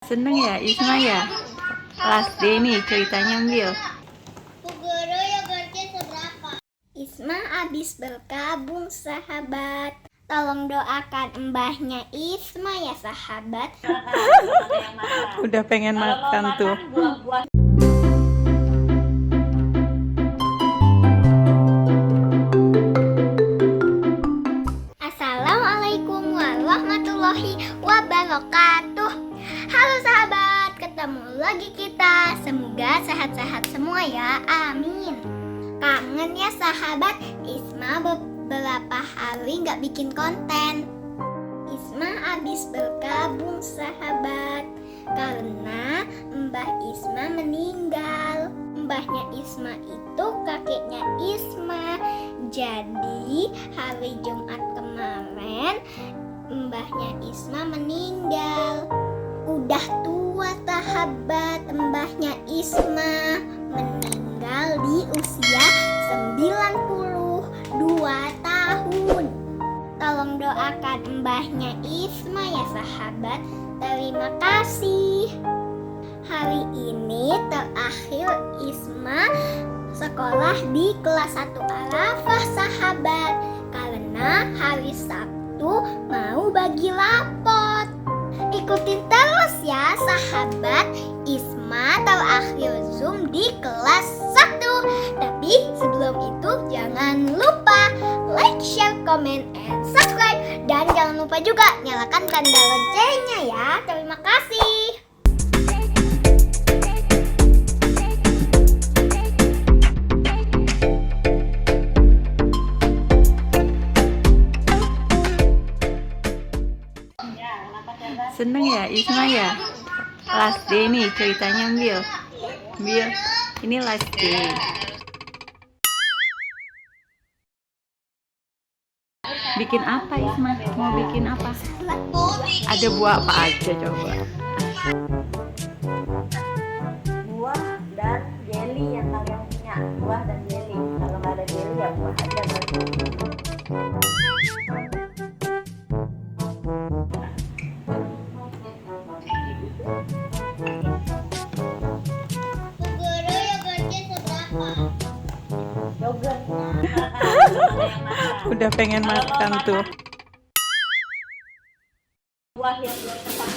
Seneng ya Isma ya? Last day nih ceritanya Bil. Bu Guru, yogurtnya seberapa? Isma abis berkabung sahabat. Tolong doakan mbahnya Isma ya sahabat. Udah pengen makan tuh. Assalamualaikum warahmatullahi wabarakatuh. Halo sahabat, ketemu lagi kita. Semoga sehat-sehat semua ya, amin. Kangen ya sahabat, Isma beberapa hari gak bikin konten. Isma abis berkabung sahabat, karena Mbah Isma meninggal. Mbahnya Isma itu kakeknya Isma. Jadi hari Jumat kemarin mbahnya Isma meninggal. Udah tua sahabat, mbahnya Isma meninggal di usia 92 tahun. Tolong doakan mbahnya Isma ya sahabat. Terima kasih. Hari ini terakhir Isma sekolah di kelas 1 Arafah sahabat, karena hari Sabtu mau bagi rapot. Ikutin terus ya sahabat, Isma terakhir Zoom di kelas 1. Tapi sebelum itu jangan lupa like, share, comment, and subscribe. Dan jangan lupa juga nyalakan tanda loncengnya ya. Terima kasih. Seneng ya Isma ya? Last day nih ceritanya Bil. Bil, ini last day. Bikin apa Isma? Mau bikin apa? Ada buah apa aja coba? Buah dan jelly yang kalian punya. Buah dan jelly. Kalau nggak ada jelly ya buah aja berarti. Bu Guru, yogurtnya seberapa? Yogurtnya. Udah pengen makan tuh. Buah yang belum tepat.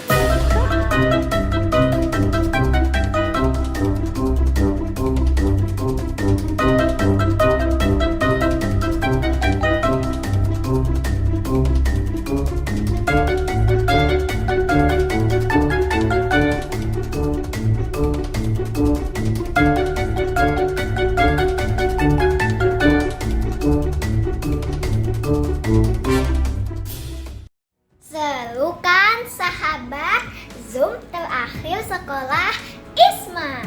Seru kan sahabat, Zoom terakhir sekolah Isma.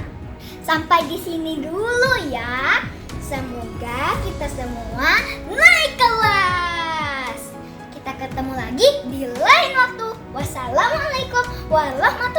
Sampai di sini dulu ya. Semoga kita semua naik kelas. Kita ketemu lagi di lain waktu. Wassalamualaikum warahmatullahi wabarakatuh.